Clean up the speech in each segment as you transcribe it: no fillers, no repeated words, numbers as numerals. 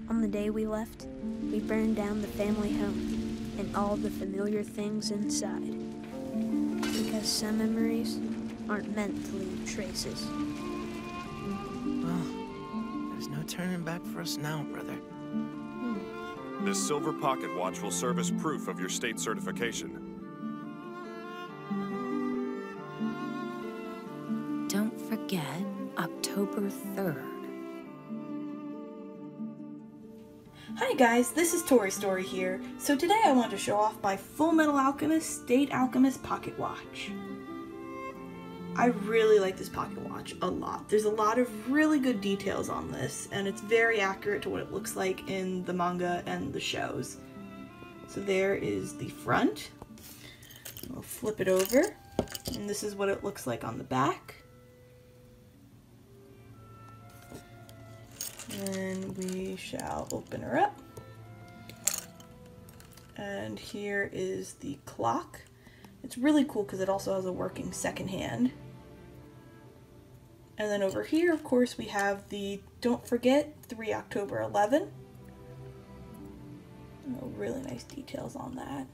On the day we left, we burned down the family home and all the familiar things inside. Because some memories aren't meant to leave traces. Well, there's no turning back for us now, brother. This silver pocket watch will serve as proof of your state certification. Don't forget October 3rd. Hi guys, this is Tori Story here. So today I want to show off my Full Metal Alchemist State Alchemist pocket watch. I really like this pocket watch a lot. There's a lot of really good details on this, and it's very accurate to what it looks like in the manga and the shows. So there is the front. We'll flip it over, and this is what it looks like on the back. And we shall open her up. And here is the clock. It's really cool because it also has a working second hand. And then over here, of course, we have the Don't Forget 3 October 11. Oh, really nice details on that.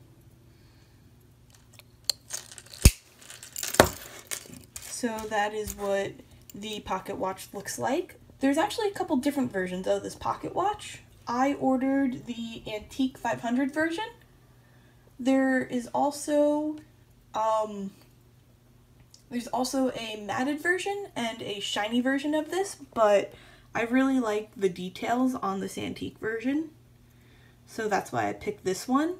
So that is what the pocket watch looks like. There's actually a couple different versions of this pocket watch. I ordered the Antique 500 version. There is also a matted version and a shiny version of this, but I really like the details on this antique version, so that's why I picked this one.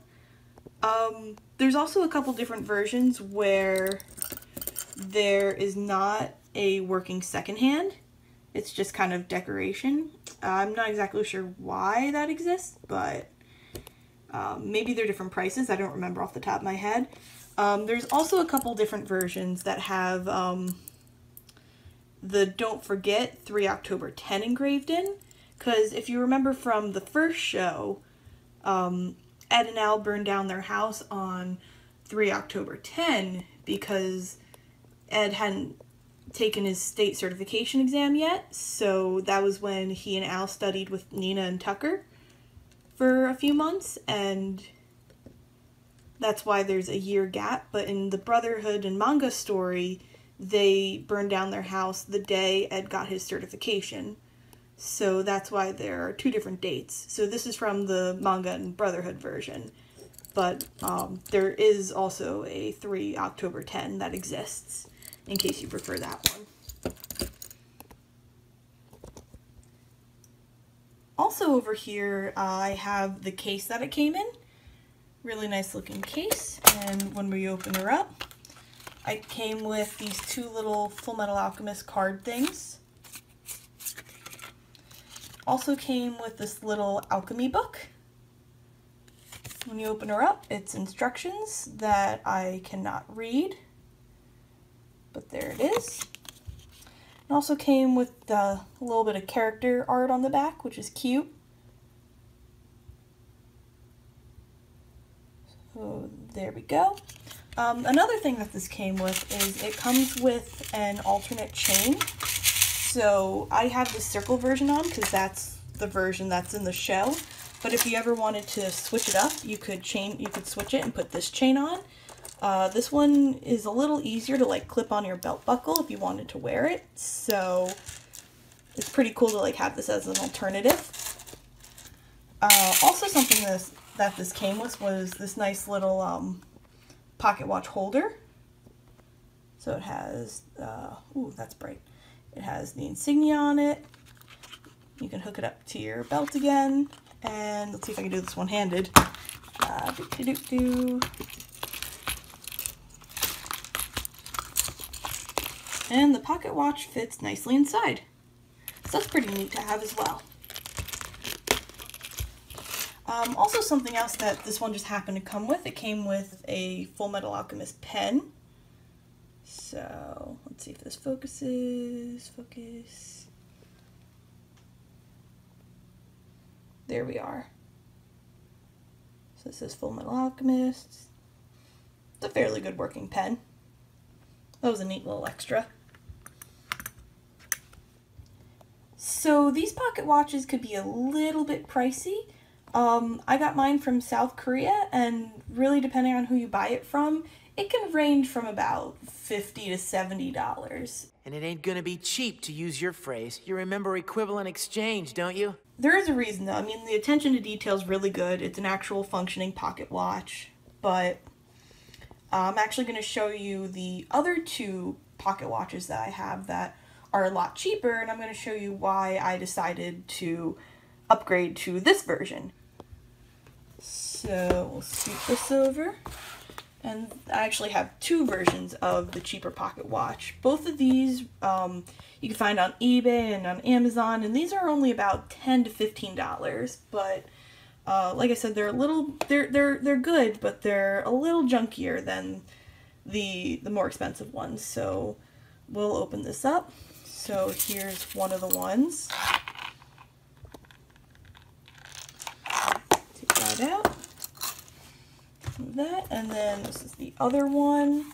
There's also a couple different versions where there is not a working second hand. It's just kind of decoration. I'm not exactly sure why that exists, but maybe they're different prices. I don't remember off the top of my head. There's also a couple different versions that have the Don't Forget 3 October 10 engraved in. Because if you remember from the first show, Ed and Al burned down their house on 3 October 10 because Ed hadn't taken his state certification exam yet. So that was when he and Al studied with Nina and Tucker for a few months, and that's why there's a year gap. But in the Brotherhood and manga story, they burned down their house the day Ed got his certification. So that's why there are two different dates. So this is from the manga and Brotherhood version. But there is also a 3 October 10 that exists, in case you prefer that one. Also over here, I have the case that it came in. Really nice looking case, and when we open her up, I came with these two little Full Metal Alchemist card things. Also came with this little alchemy book. When you open her up, it's instructions that I cannot read, but there it is. It also came with a little bit of character art on the back, which is cute. So there we go. Another thing that this came with is it comes with an alternate chain. So I have the circle version on because that's the version that's in the show. But if you ever wanted to switch it up, you could switch it and put this chain on. This one is a little easier to like clip on your belt buckle if you wanted to wear it. So it's pretty cool to like have this as an alternative. Also something that this came with was this nice little pocket watch holder. So it has, ooh, that's bright. It has the insignia on it. You can hook it up to your belt again. And let's see if I can do this one-handed. And the pocket watch fits nicely inside. So that's pretty neat to have as well. Also something else that this one just happened to come with, it came with a Full Metal Alchemist pen. So let's see if this focuses. Focus. There we are. So this is Full Metal Alchemist. It's a fairly good working pen. That was a neat little extra. So these pocket watches could be a little bit pricey. I got mine from South Korea, and really depending on who you buy it from, it can range from about $50 to $70. And it ain't gonna be cheap, to use your phrase. You remember equivalent exchange, don't you? There is a reason though. I mean, the attention to detail is really good. It's an actual functioning pocket watch, but I'm actually going to show you the other two pocket watches that I have that are a lot cheaper, and I'm going to show you why I decided to upgrade to this version. So we'll scoop this over, and I actually have two versions of the cheaper pocket watch. Both of these you can find on eBay and on Amazon, and these are only about $10 to $15. But like I said, they're a little they're good, but they're a little junkier than the more expensive ones. So we'll open this up. So here's one of the ones. Take that out. That, and then this is the other one.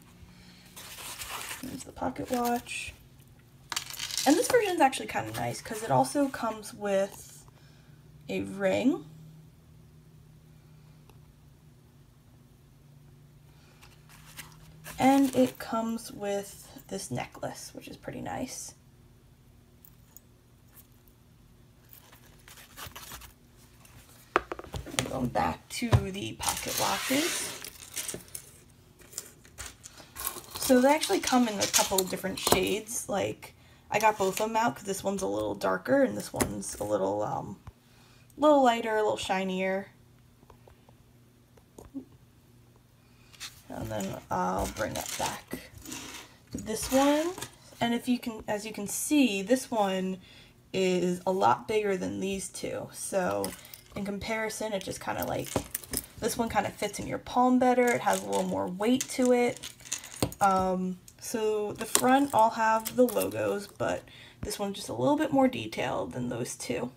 There's the pocket watch. And this version is actually kind of nice because it also comes with a ring. And it comes with this necklace, which is pretty nice. Going back to the pocket watches. So they actually come in a couple of different shades. Like, I got both of them out because this one's a little darker and this one's a little lighter, a little shinier. And then I'll bring it back. This one, and as you can see, this one is a lot bigger than these two. So in comparison, it just kind of like, this one kind of fits in your palm better. It has a little more weight to it. So the front all have the logos, but this one's just a little bit more detailed than those two.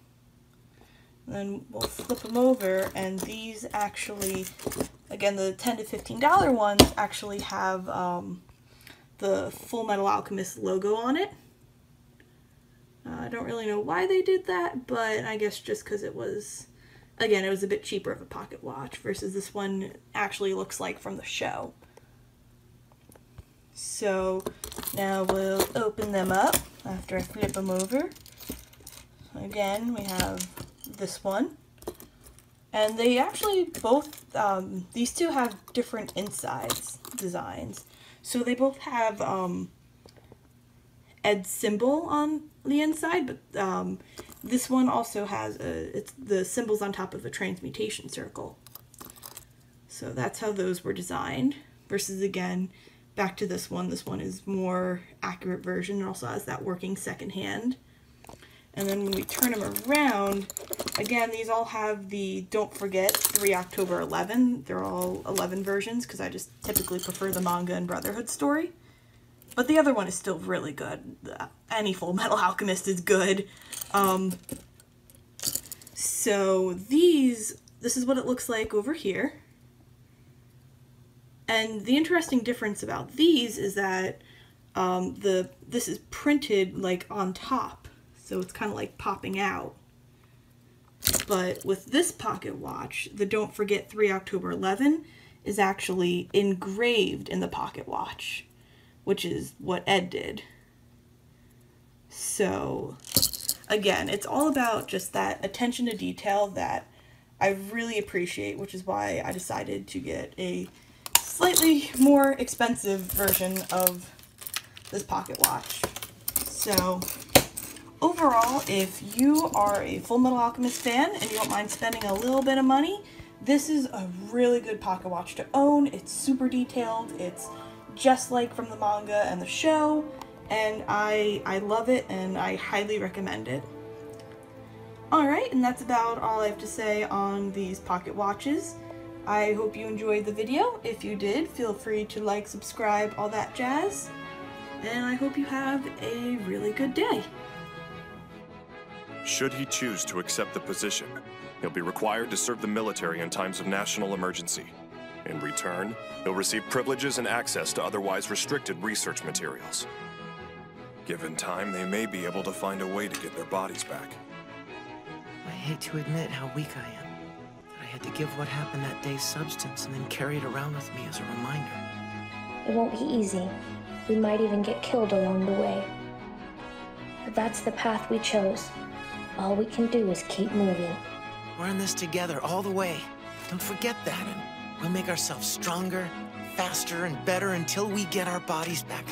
And then we'll flip them over, and these actually, again, the $10 to $15 ones actually have the Full Metal Alchemist logo on it. I don't really know why they did that, but I guess just because it was, again, it was a bit cheaper of a pocket watch versus this one actually looks like from the show. So now we'll open them up after I flip them over. Again, we have this one. And they actually both, these two have different insides designs. So they both have Ed's symbol on the inside, but this one also has it's the symbols on top of a transmutation circle. So that's how those were designed. Versus, again, back to this one is more accurate version. It also has that working second hand. And then when we turn them around, again, these all have the Don't Forget 3 October 11. They're all 11 versions because I just typically prefer the manga and Brotherhood story. But the other one is still really good. Any Full Metal Alchemist is good. So this is what it looks like over here. And the interesting difference about these is that this is printed like on top. So it's kind of like popping out. But with this pocket watch, the Don't Forget 3 October 11 is actually engraved in the pocket watch, which is what Ed did. So again, it's all about just that attention to detail that I really appreciate, which is why I decided to get a slightly more expensive version of this pocket watch. So overall, if you are a Full Metal Alchemist fan and you don't mind spending a little bit of money, this is a really good pocket watch to own. It's super detailed. It's just like from the manga and the show, and I love it and I highly recommend it. Alright, and that's about all I have to say on these pocket watches. I hope you enjoyed the video. If you did, feel free to like, subscribe, all that jazz. And I hope you have a really good day. Should he choose to accept the position, he'll be required to serve the military in times of national emergency. In return, he'll receive privileges and access to otherwise restricted research materials. Given time, they may be able to find a way to get their bodies back. I hate to admit how weak I am. That I had to give what happened that day substance and then carry it around with me as a reminder. It won't be easy. We might even get killed along the way. But that's the path we chose. All we can do is keep moving. We're in this together all the way. Don't forget that, and we'll make ourselves stronger, faster, and better until we get our bodies back.